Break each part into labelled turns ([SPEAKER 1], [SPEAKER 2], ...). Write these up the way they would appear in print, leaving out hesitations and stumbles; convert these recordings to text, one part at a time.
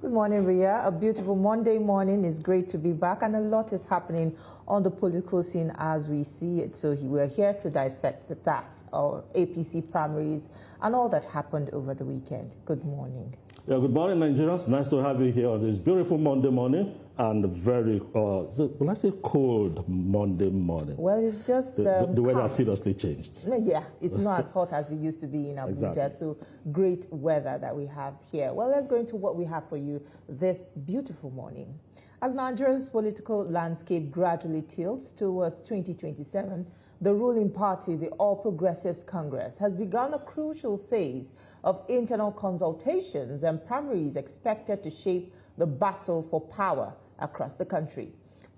[SPEAKER 1] Good morning, Ria. A beautiful Monday morning. It's great to be back, and a lot is happening on the political scene as we see it. So we're here to dissect that, our APC primaries, and all that happened over the weekend. Good morning.
[SPEAKER 2] Yeah, good morning, Nigerians. Nice to have you here on this beautiful Monday morning and very, will I say cold Monday morning?
[SPEAKER 1] Well, it's just
[SPEAKER 2] the weather seriously changed.
[SPEAKER 1] Yeah, it's not as hot as it used to be in Abuja. Exactly. So great weather that we have here. Well, let's go into what we have for you this beautiful morning. As Nigeria's political landscape gradually tilts towards 2027, the ruling party, the All Progressives Congress, has begun a crucial phase of internal consultations and primaries expected to shape the battle for power across the country.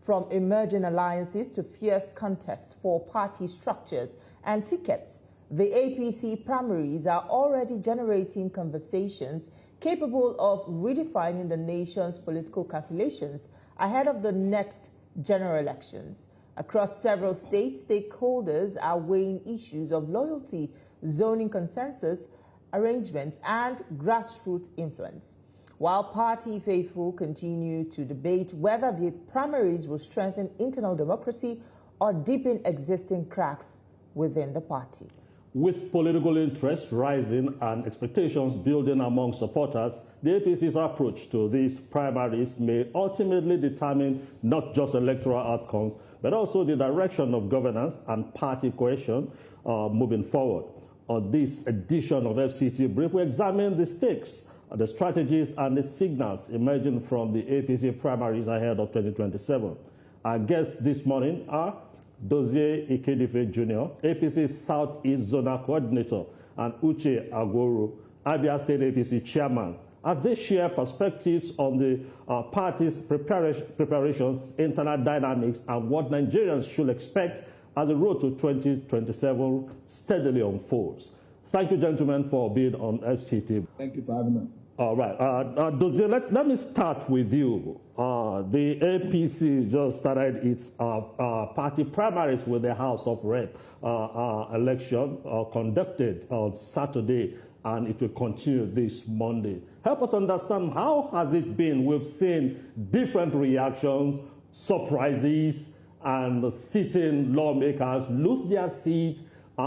[SPEAKER 1] From emerging alliances to fierce contest for party structures and tickets, the APC primaries are already generating conversations capable of redefining the nation's political calculations ahead of the next general elections. Across several states, stakeholders are weighing issues of loyalty, zoning consensus, arrangements, and grassroots influence, while party faithful continue to debate whether the primaries will strengthen internal democracy or deepen existing cracks within the party.
[SPEAKER 2] With political interest rising and expectations building among supporters, the APC's approach to these primaries may ultimately determine not just electoral outcomes, but also the direction of governance and party cohesion moving forward. On this edition of FCT Brief, we examine the stakes, the strategies, and the signals emerging from the APC primaries ahead of 2027. Our guests this morning are Dozie Ikedife Jr., APC Southeast Zonal Coordinator, and Uche Aguoru, Abia State APC Chairman, as they share perspectives on the party's preparations, internal dynamics, and what Nigerians should expect as the road to 2027 steadily unfolds. Thank you, gentlemen, for being on FCT.
[SPEAKER 3] Thank you for having us.
[SPEAKER 2] All right. Dozie, let me start with you. The APC just started its party primaries with the House of Rep election conducted on Saturday, and it will continue this Monday. Help us understand, how has it been? We've seen different reactions, surprises, and sitting lawmakers lose their seats.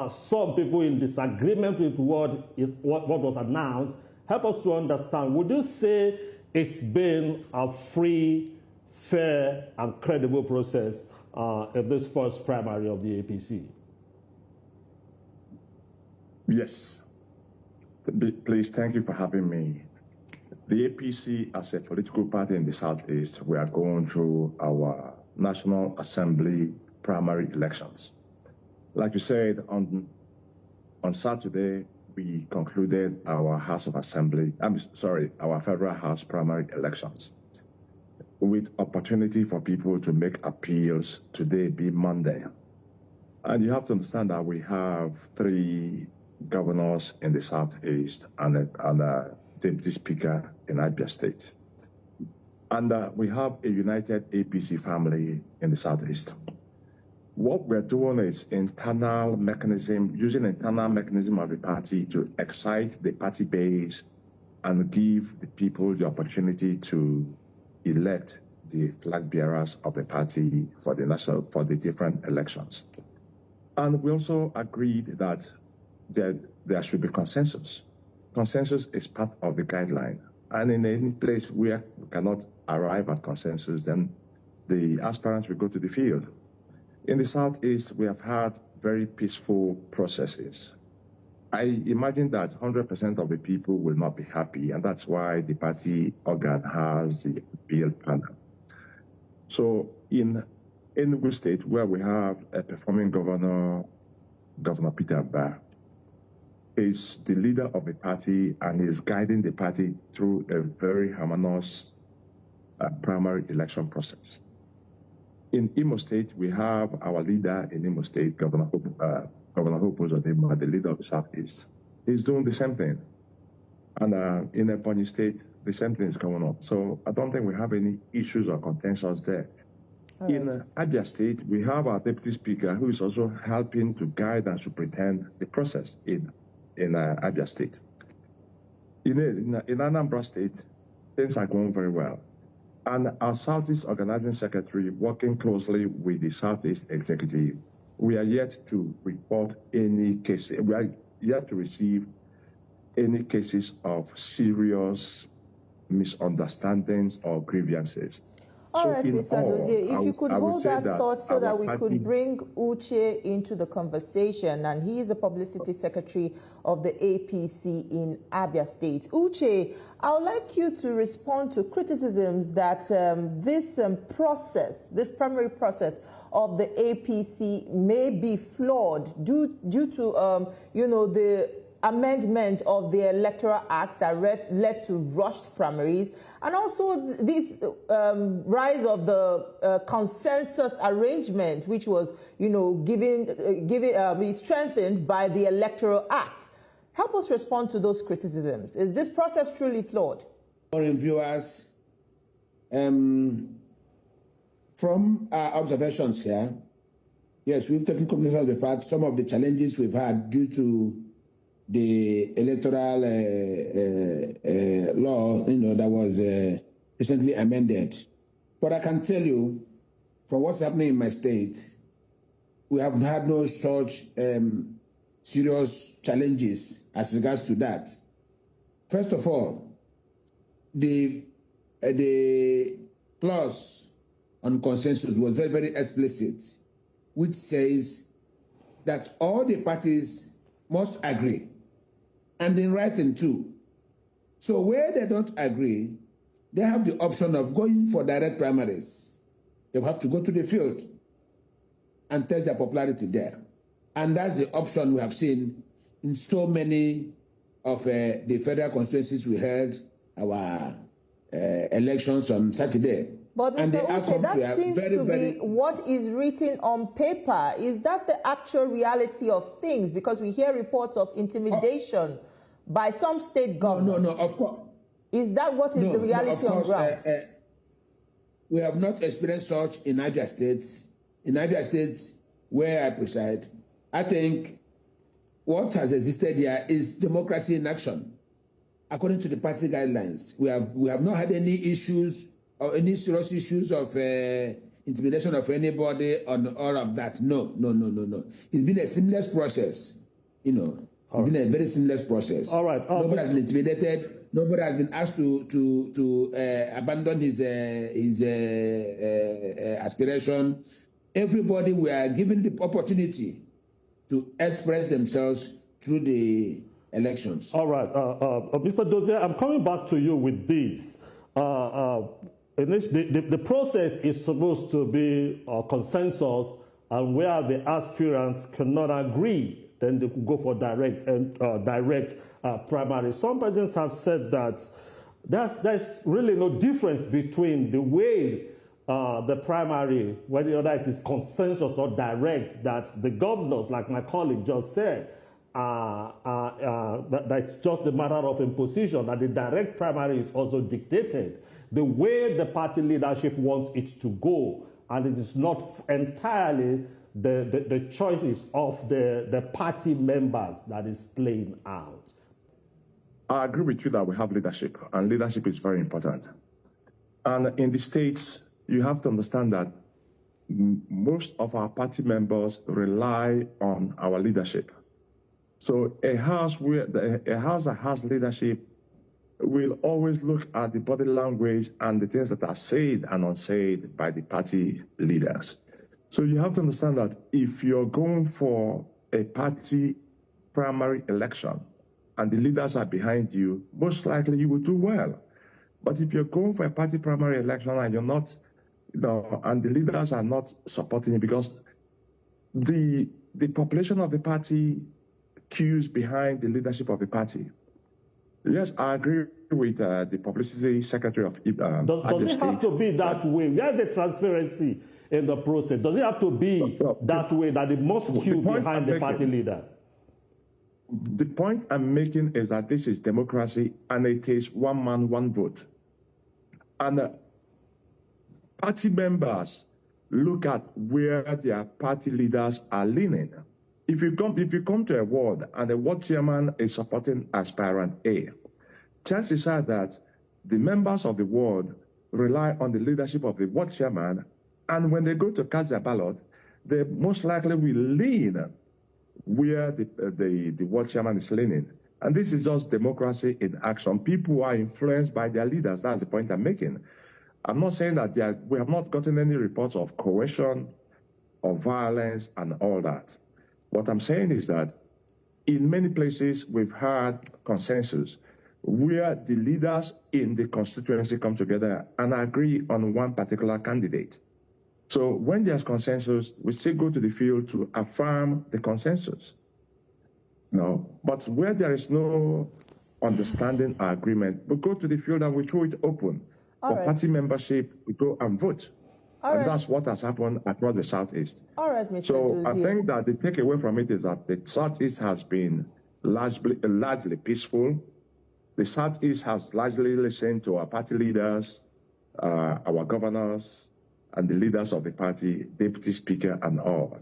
[SPEAKER 2] Some people in disagreement with what was announced. Help us to understand, would you say it's been a free, fair, and credible process of this first primary of the APC?
[SPEAKER 3] Yes. Please, thank you for having me. The APC, as a political party in the Southeast, we are going through our National Assembly primary elections. Like you said, on Saturday, we concluded our our Federal House primary elections, with opportunity for people to make appeals today being Monday. And you have to understand that we have 3 governors in the Southeast and a deputy speaker in Abia State. And we have a united APC family in the Southeast. What we're doing is using internal mechanism of the party to excite the party base and give the people the opportunity to elect the flag bearers of the party for the different elections. And we also agreed that there should be consensus. Consensus is part of the guideline. And in any place where we cannot arrive at consensus, then the aspirants will go to the field. In the Southeast, we have had very peaceful processes. I imagine that 100% of the people will not be happy, and that's why the party organ has the appeal panel. So in Enugu State, where we have a performing governor, Governor Peter Abba, is the leader of the party and is guiding the party through a very harmonious primary election process. In Imo State, we have our leader in Imo State, Governor Hope Uzodimma, the leader of the Southeast. He's doing the same thing. And in Ebonyi State, the same thing is going on. So I don't think we have any issues or contentions there. Right. In Abia State, we have our deputy speaker who is also helping to guide and superintend the process in Abia State. In Anambra State, things are going very well. And our Southeast Organizing Secretary, working closely with the Southeast Executive, we are yet to report any cases. We are yet to receive any cases of serious misunderstandings or grievances.
[SPEAKER 1] All right, Mr. Dozie, if you could hold that thought so that we could bring Uche into the conversation, and he is the publicity secretary of the APC in Abia State. Uche, I would like you to respond to criticisms that this process, this primary process of the APC may be flawed due to, the amendment of the Electoral Act that led to rushed primaries, and also this rise of the consensus arrangement, which was, strengthened by the Electoral Act. Help us respond to those criticisms. Is this process truly flawed?
[SPEAKER 4] Foreign viewers, from our observations here, yes, we've taken cognizance of the fact some of the challenges we've had due to the electoral law, that was recently amended. But I can tell you, from what's happening in my state, we have had no such serious challenges as regards to that. First of all, the clause on consensus was very, very explicit, which says that all the parties must agree, and in writing too. So where they don't agree, they have the option of going for direct primaries. They have to go to the field and test their popularity there. And that's the option we have seen in so many of the federal constituencies we held our elections on Saturday.
[SPEAKER 1] But Mr. Uche, that seems to be what is written on paper. Is that the actual reality of things? Because we hear reports of intimidation by some state governments.
[SPEAKER 4] No, of course.
[SPEAKER 1] Is that what is the reality on ground?
[SPEAKER 4] We have not experienced such in Abia State. In Abia State, where I preside, I think what has existed here is democracy in action. According to the party guidelines, we have not had any issues or any serious issues of intimidation of anybody on all of that. No. It's been a seamless process, It's been a very seamless process.
[SPEAKER 2] All right.
[SPEAKER 4] Nobody has been intimidated. Nobody has been asked to abandon his aspiration. Everybody were given the opportunity to express themselves through the elections.
[SPEAKER 2] All right. Mr. Dozie, I'm coming back to you with this. The process is supposed to be a consensus, and where the aspirants cannot agree, then they could go for direct primary. Some persons have said that there's really no difference between the way the primary, whether it is consensus or direct, that the governors, like my colleague just said, that's just a matter of imposition, that the direct primary is also dictated the way the party leadership wants it to go, and it is not entirely the choices of the party members that is playing out.
[SPEAKER 3] I agree with you that we have leadership, and leadership is very important. And in the States, you have to understand that most of our party members rely on our leadership. So a house that has leadership will always look at the body language and the things that are said and unsaid by the party leaders. So you have to understand that if you're going for a party primary election and the leaders are behind you, most likely you will do well. But if you're going for a party primary election and you're not, and the leaders are not supporting you, because the population of the party queues behind the leadership of the party. Yes, I agree with the publicity secretary of
[SPEAKER 2] Does it have to be that way? Where's the transparency in the process? Does it have to be that way, that it must queue behind the party leader?
[SPEAKER 3] The point I'm making is that this is democracy, and it is one man, one vote. And party members look at where their party leaders are leaning. If you come to a ward and the ward chairman is supporting aspirant A, chances are that the members of the ward rely on the leadership of the ward chairman, and when they go to cast their ballot, they most likely will lean where the ward chairman is leaning. And this is just democracy in action. People are influenced by their leaders. That's the point I'm making. I'm not saying that we have not gotten any reports of coercion or violence and all that. What I'm saying is that in many places we've had consensus where the leaders in the constituency come together and agree on one particular candidate. So when there's consensus, we still go to the field to affirm the consensus. No, but where there is no understanding or agreement, we go to the field and we throw it open. For party membership, we go and vote. And that's what has happened across the Southeast.
[SPEAKER 1] All right, Mr.
[SPEAKER 3] So
[SPEAKER 1] Dozie.
[SPEAKER 3] I think that the takeaway from it is that the Southeast has been largely peaceful. The Southeast has largely listened to our party leaders, our governors, and the leaders of the party, deputy speaker, and all.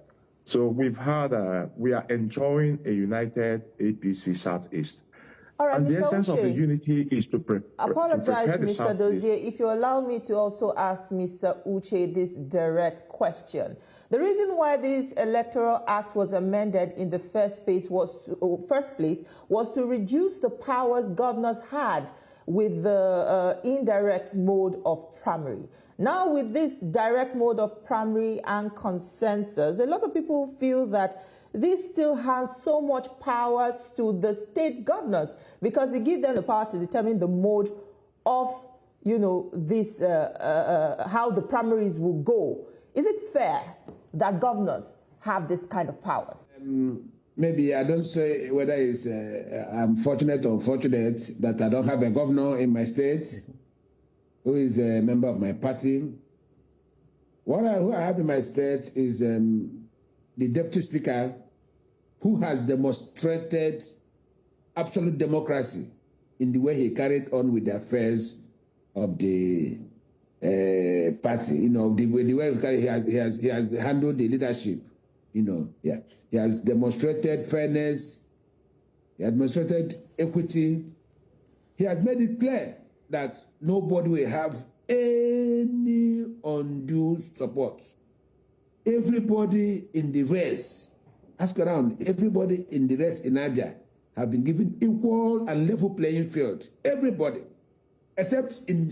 [SPEAKER 3] So we are enjoying a united APC Southeast.
[SPEAKER 1] All right,
[SPEAKER 3] and
[SPEAKER 1] Mr.
[SPEAKER 3] the essence
[SPEAKER 1] Uche,
[SPEAKER 3] of the unity is to
[SPEAKER 1] apologize,
[SPEAKER 3] prepare the
[SPEAKER 1] Mr.
[SPEAKER 3] Southeast.
[SPEAKER 1] Dozie, if you allow me to also ask Mr. Uche this direct question. The reason why this Electoral Act was amended in the first place was to reduce the powers governors had with the indirect mode of primary. Now, with this direct mode of primary and consensus, a lot of people feel that this still has so much power to the state governors because it gives them the power to determine the mode of, this how the primaries will go. Is it fair that governors have this kind of powers?
[SPEAKER 4] Maybe I don't say whether it's I'm fortunate or unfortunate that I don't have a governor in my state who is a member of my party. Who I have in my state is the deputy speaker who has demonstrated absolute democracy in the way he carried on with the affairs of the party. The way he has handled the leadership. He has demonstrated fairness. He has demonstrated equity. He has made it clear that nobody will have any undue support. Everybody in the race, ask around, everybody in the race in Abia have been given equal and level playing field. Everybody, except in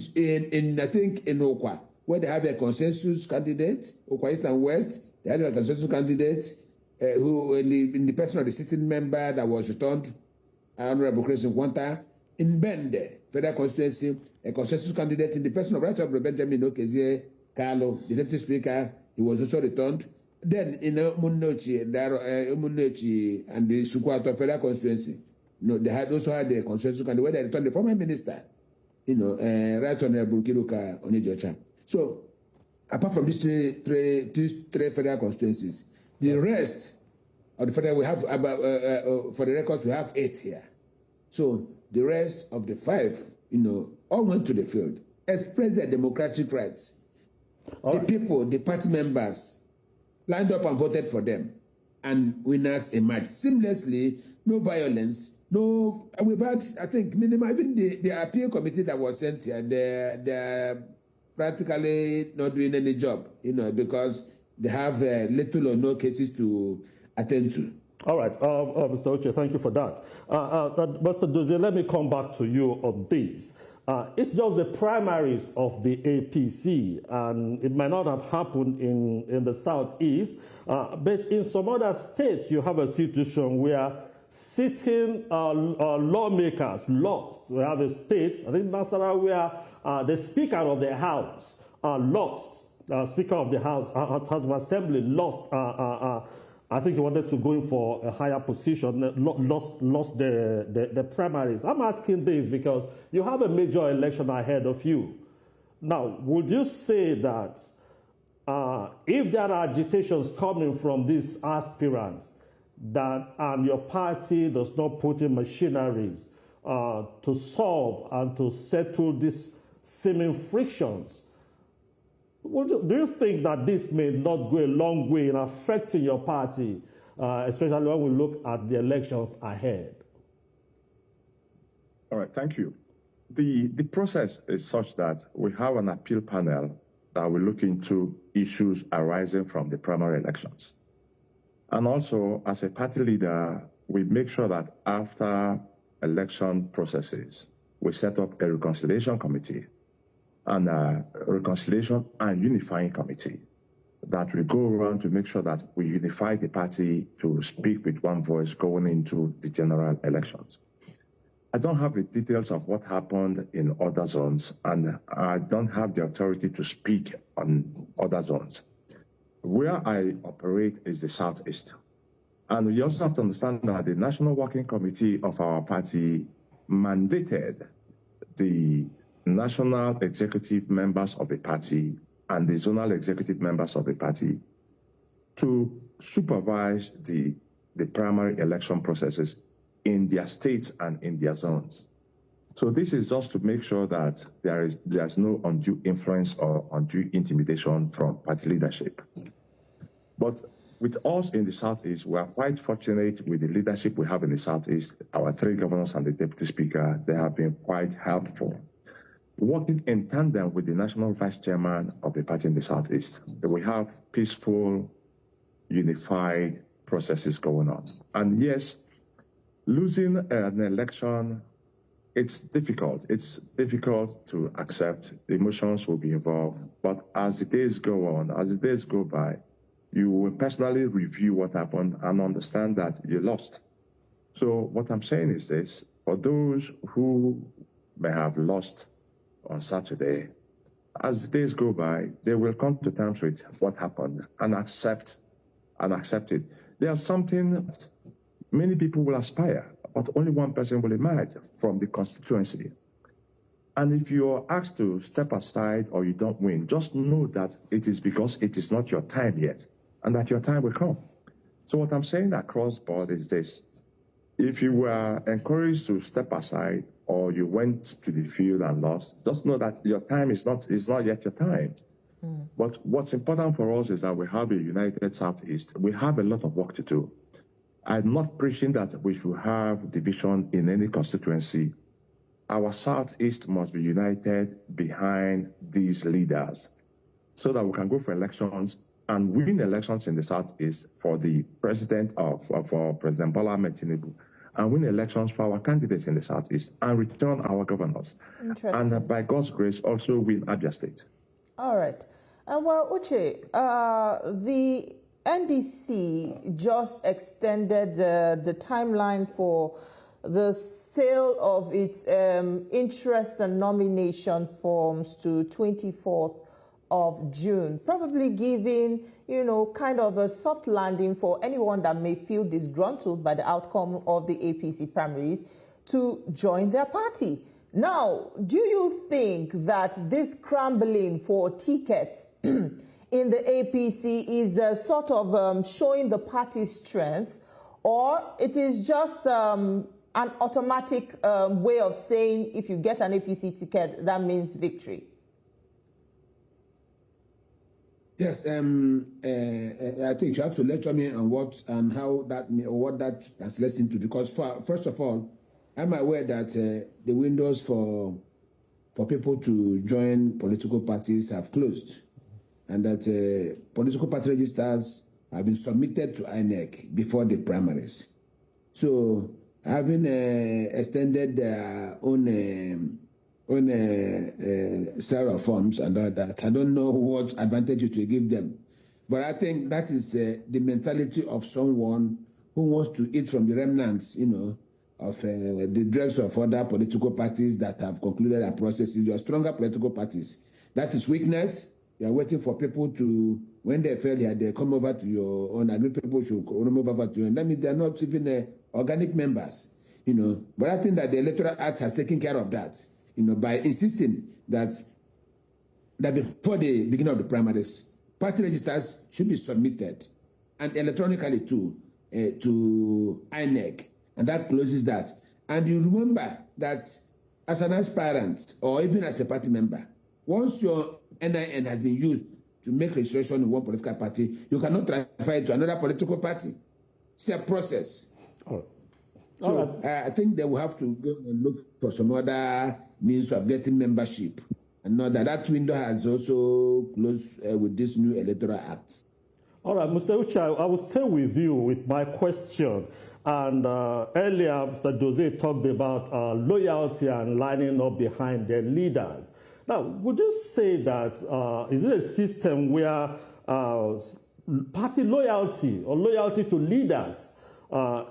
[SPEAKER 4] I think in Okwa, where they have a consensus candidate, Okwa East and West. They had a consensus candidate who, in the person of the sitting member that was returned, Honorable Chris Nkwanta, in Bende, Federal Constituency, a consensus candidate in the person of Right Honorable Benjamin Okezie Carlo, the Deputy Speaker, he was also returned. Then in Umunochi and the Sukwato Federal Constituency, they also had a consensus candidate where they returned the former minister, Right Honorable Kiruka Onijocha. So, apart from these three federal constituencies, the rest of the federal, we have about, for the records, we have 8 here. So the rest of the 5, all went to the field, expressed their democratic rights. The people, the party members, lined up and voted for them, and winners emerged seamlessly. No violence, no. And we've had, I think, minimum. Even the appeal committee that was sent here, they're practically not doing any job, because they have little or no cases to attend to.
[SPEAKER 2] All right, Mr. Uche, thank you for that. Mr. Dozie, let me come back to you on this. It's just the primaries of the APC, and it might not have happened in the Southeast, but in some other states, you have a situation where sitting lawmakers lost. We have a state, I think Nasarawa, where the Speaker of the House lost. Speaker of the House of Assembly lost. I think he wanted to go in for a higher position, lost the primaries. I'm asking this because you have a major election ahead of you. Now, would you say that if there are agitations coming from these aspirants, that your party does not put in machineries to solve and to settle these seeming frictions, do you think that this may not go a long way in affecting your party, especially when we look at the elections ahead?
[SPEAKER 3] All right, thank you. the process is such that we have an appeal panel that will look into issues arising from the primary elections. And also, as a party leader, we make sure that after election processes, we set up a reconciliation committee and a reconciliation and unifying committee that will go around to make sure that we unify the party to speak with one voice going into the general elections. I don't have the details of what happened in other zones, and I don't have the authority to speak on other zones. Where I operate is the Southeast. And we also have to understand that the National Working Committee of our party mandated the national executive members of the party and the zonal executive members of the party to supervise the primary election processes in their states and in their zones. So this is just to make sure that there's no undue influence or undue intimidation from party leadership. But with us in the Southeast, we are quite fortunate with the leadership we have in the Southeast. Our three governors and the deputy speaker, they have been quite helpful. Working in tandem with the national vice chairman of the party in the Southeast, we have peaceful, unified processes going on. And yes, losing an election, it's difficult. It's difficult to accept. The emotions will be involved. But as the days go on, as the days go by, you will personally review what happened and understand that you lost. So what I'm saying is this: for those who may have lost on Saturday, as the days go by, they will come to terms with what happened and accept it. There's something that many people will aspire, but only one person will emerge from the constituency. And if you're asked to step aside or you don't win, just know that it is because it is not your time yet, and that your time will come. So what I'm saying across board is this: if you were encouraged to step aside or you went to the field and lost, just know that your time is not yet your time. But what's important for us is that we have a united Southeast. We have a lot of work to do. I'm not preaching that we should have division in any constituency. Our Southeast must be united behind these leaders so that we can go for elections and win elections in the Southeast for the president for President Bola Ahmed Tinubu, and win elections for our candidates in the Southeast and return our governors. And by God's grace, also win Abia State.
[SPEAKER 1] All right. Well, Uche, the NDC just extended the timeline for the sale of its interest and nomination forms to 24th of June, probably giving, kind of a soft landing for anyone that may feel disgruntled by the outcome of the APC primaries to join their party. Now, do you think that this scrambling for tickets in the APC is sort of showing the party's strength, or it is just an automatic way of saying if you get an APC ticket, that means victory?
[SPEAKER 4] Yes, I think you have to lecture me on what and how that or what that translates into, because first of all, I'm aware that the windows for people to join political parties have closed, and that political party registers have been submitted to INEC before the primaries. So, having extended their own set of forms and all that, I don't know what advantage it will give them. But I think that is the mentality of someone who wants to eat from the remnants, of the dregs of other political parties that have concluded their processes. You are stronger political parties. That is weakness. You are waiting for people to, when they fail here, they come over to your own. Agreed people should move over to you. And that means they are not even organic members, But I think that the Electoral Act has taken care of that, by insisting that before the beginning of the primaries, party registers should be submitted and electronically to INEC. And that closes that. And you remember that as an aspirant or even as a party member, once your NIN has been used to make registration in one political party, you cannot transfer it to another political party. It's a process.
[SPEAKER 2] All
[SPEAKER 4] So I think they will have to go and look for some other means of getting membership. And know that window has also closed with this new electoral act.
[SPEAKER 2] All right, Mr. Uche, I will stay with you with my question. And earlier, Mr. Jose talked about loyalty and lining up behind their leaders. Now, would you say that is it a system where party loyalty or loyalty to leaders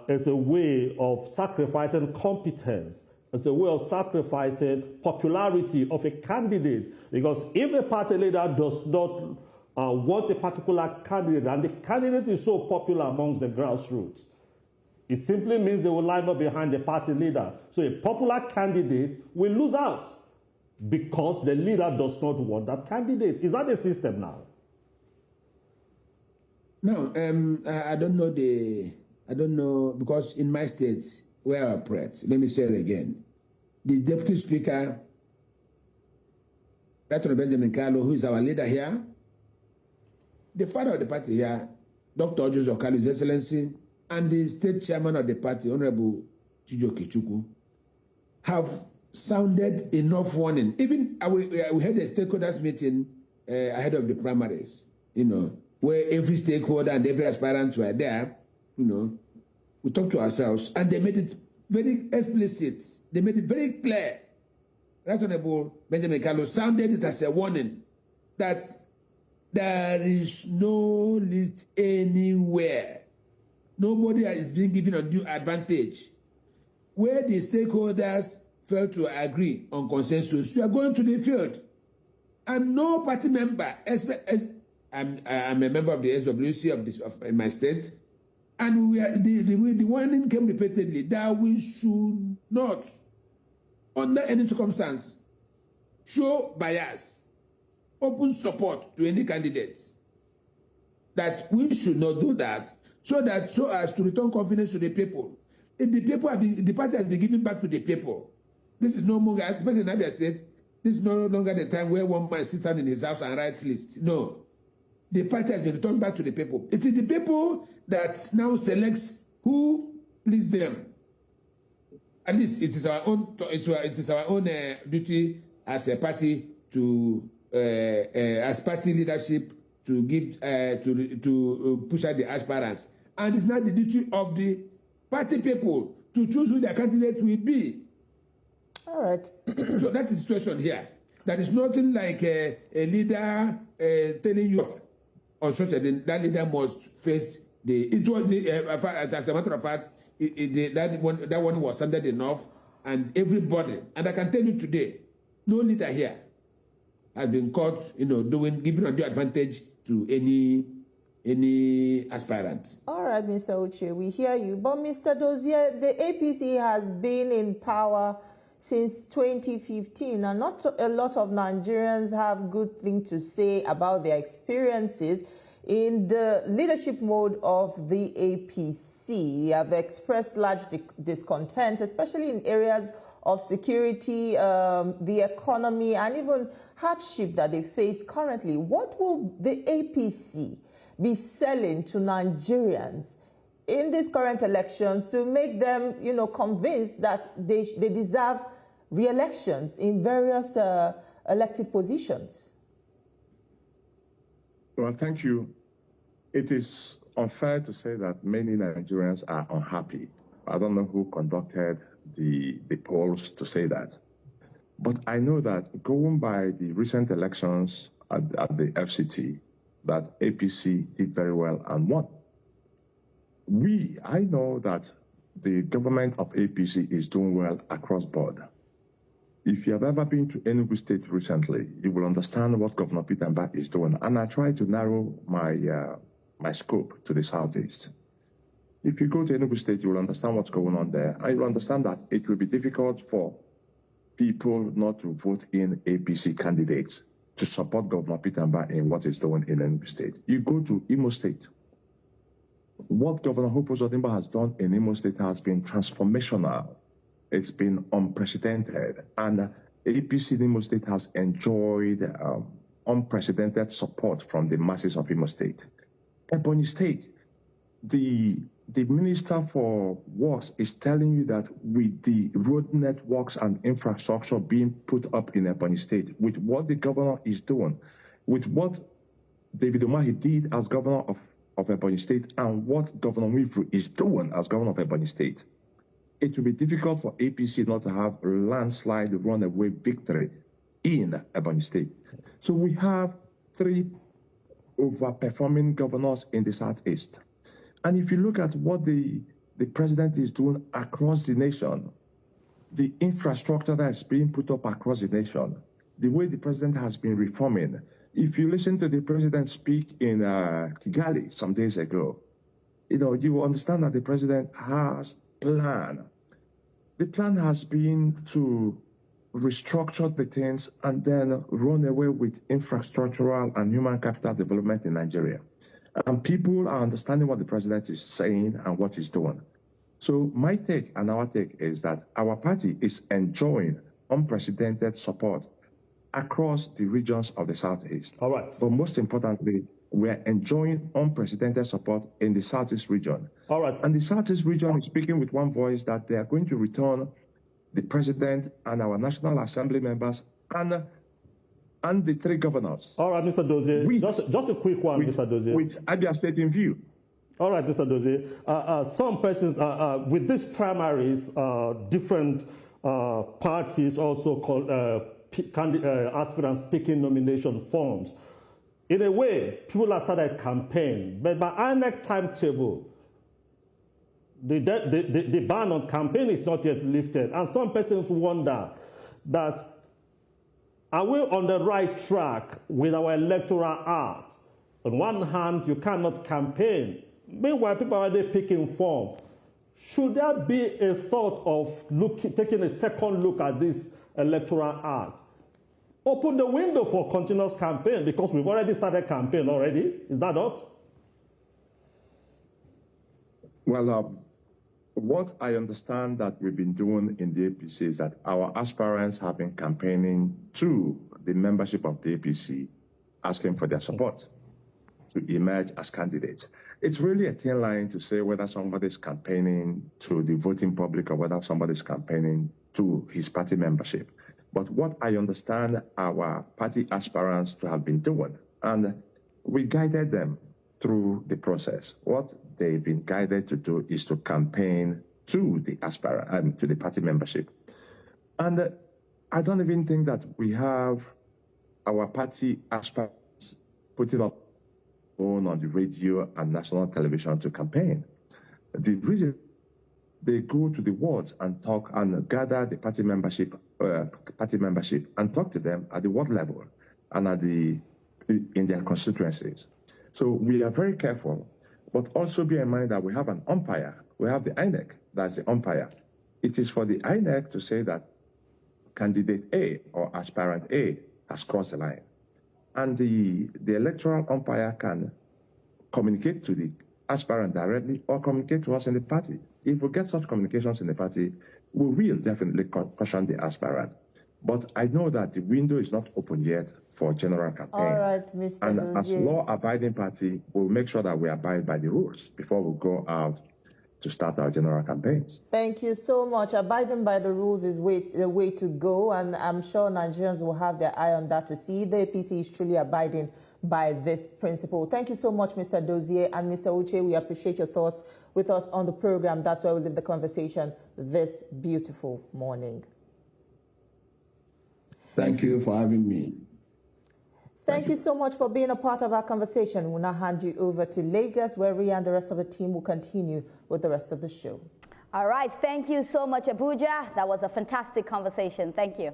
[SPEAKER 2] is a way of sacrificing competence? It's a way of sacrificing popularity of a candidate? Because if a party leader does not want a particular candidate, and the candidate is so popular amongst the grassroots, it simply means they will line up behind the party leader. So a popular candidate will lose out because the leader does not want that candidate. Is that the system now?
[SPEAKER 4] No, I don't know, because in my state where I operate, let me say it again, the Deputy Speaker, Dr. Benjamin Carlo, who is our leader here, the father of the party here, Dr. Ojo Okalu, His Excellency, and the state chairman of the party, Honorable Chijoke Chukwu, have sounded enough warning. Even we had a stakeholders meeting ahead of the primaries, where every stakeholder and every aspirant were there, we talked to ourselves, and they made it very explicit. They made it very clear. Right Honorable Benjamin Carlo sounded it as a warning that there is no list anywhere. Nobody is being given undue advantage. Where the stakeholders fail to agree on consensus, we are going to the field. And no party member, I'm a member of the SWC of my state, and the warning came repeatedly that we should not, under any circumstance, show bias, open support to any candidates. That we should not do that, so as to return confidence to the people. If the party has been given back to the people, this is no longer, especially in Abia State, this is no longer the time where one man sits down in his house and writes lists. No. The party has been returned back to the people. It is the people that now selects who please them. At least it is our own. It is our own duty as a party to, as party leadership, to give to push out the aspirants, and it's not the duty of the party people to choose who their candidate will be.
[SPEAKER 1] All right.
[SPEAKER 4] So that's the situation here. There is nothing like a leader telling you on such a thing. That leader must face the. It was as a matter of fact, that one was sounded enough, and everybody. And I can tell you today, no leader here has been caught, giving undue advantage to any aspirant.
[SPEAKER 1] All right, Mr. Uche, we hear you. But Mr. Dozier, the APC has been in power since 2015, and not a lot of Nigerians have good things to say about their experiences in the leadership mode of the APC. They have expressed large discontent, especially in areas of security, the economy, and even hardship that they face currently. What will the APC be selling to Nigerians in these current elections to make them, convinced that they deserve re-elections in various elective positions?
[SPEAKER 3] Well, thank you. It is unfair to say that many Nigerians are unhappy. I don't know who conducted the polls to say that. But I know that going by the recent elections at the FCT, that APC did very well and won. I know that the government of APC is doing well across board. If you have ever been to Enugu State recently, you will understand what Governor Peter Mbah is doing. And I try to narrow my scope to the southeast. If you go to Enugu State, you will understand what's going on there. And you will understand that it will be difficult for people not to vote in APC candidates to support Governor Peter Mbah in what he's doing in Enugu State. You go to Imo State. What Governor Hope Uzodimma has done in Imo State has been transformational. It's been unprecedented. And APC in Imo State has enjoyed unprecedented support from the masses of Imo State. Ebonyi State, the the Minister for Works is telling you that with the road networks and infrastructure being put up in Ebonyi State, with what the governor is doing, with what David Umahi did as governor of Ebonyi State, and what Governor Wifru is doing as governor of Ebonyi State, it will be difficult for APC not to have landslide runaway victory in Ebonyi State. So we have 3 overperforming governors in the Southeast. And if you look at what the president is doing across the nation, the infrastructure that is being put up across the nation, the way the president has been reforming, if you listen to the president speak in Kigali some days ago, you will understand that the president has plan. The plan has been to restructure the things and then run away with infrastructural and human capital development in Nigeria. And people are understanding what the president is saying and what he's doing. So my take and our take is that our party is enjoying unprecedented support across the regions of the Southeast.
[SPEAKER 2] All right.
[SPEAKER 3] But most importantly, we're enjoying unprecedented support in the Southeast region.
[SPEAKER 2] All right.
[SPEAKER 3] And the Southeast region is speaking with one voice that they are going to return the president and our National Assembly members and the 3 governors.
[SPEAKER 2] All right, Mr. Dozie, just a quick one, Mr. Dozie.
[SPEAKER 3] With Abia State in view.
[SPEAKER 2] All right, Mr. Dozie. Some persons, with these primaries, different parties also called aspirants picking nomination forms. In a way, people have started a campaign, but by INEC timetable, the ban on campaign is not yet lifted. And some persons wonder that, are we on the right track with our electoral act? On one hand, you cannot campaign. Meanwhile, people are already picking form. Should there be a thought of taking a second look at this electoral act? Open the window for continuous campaign, because we've already started campaign already. Is that not?
[SPEAKER 3] Well, what I understand that we've been doing in the APC is that our aspirants have been campaigning to the membership of the APC, asking for their support to emerge as candidates. It's really a thin line to say whether somebody's campaigning to the voting public or whether somebody's campaigning to his party membership. But what I understand our party aspirants to have been doing, and we guided them through the process. What they've been guided to do is to campaign to the aspirant and to the party membership. And I don't even think that we have our party aspirants putting up on the radio and national television to campaign. The reason they go to the wards and talk and gather the party membership and talk to them at the ward level and in their constituencies. So we are very careful, but also bear in mind that we have an umpire. We have the INEC, that's the umpire. It is for the INEC to say that candidate A or aspirant A has crossed the line. And the electoral umpire can communicate to the aspirant directly or communicate to us in the party. If we get such communications in the party, we will definitely caution the aspirant. But I know that the window is not open yet for general campaign.
[SPEAKER 1] All right, Mr.
[SPEAKER 3] And
[SPEAKER 1] Dozie.
[SPEAKER 3] as law-abiding party, we'll make sure that we abide by the rules before we go out to start our general campaigns.
[SPEAKER 1] Thank you so much. Abiding by the rules is the way to go, and I'm sure Nigerians will have their eye on that to see the APC is truly abiding by this principle. Thank you so much, Mr. Dozie and Mr. Uche. We appreciate your thoughts with us on the program. That's why we leave the conversation this beautiful morning.
[SPEAKER 4] Thank you for having me.
[SPEAKER 1] Thank you so much for being a part of our conversation. We'll now hand you over to Lagos, where Ria and the rest of the team will continue with the rest of the show.
[SPEAKER 5] All right. Thank you so much, Abuja. That was a fantastic conversation. Thank you.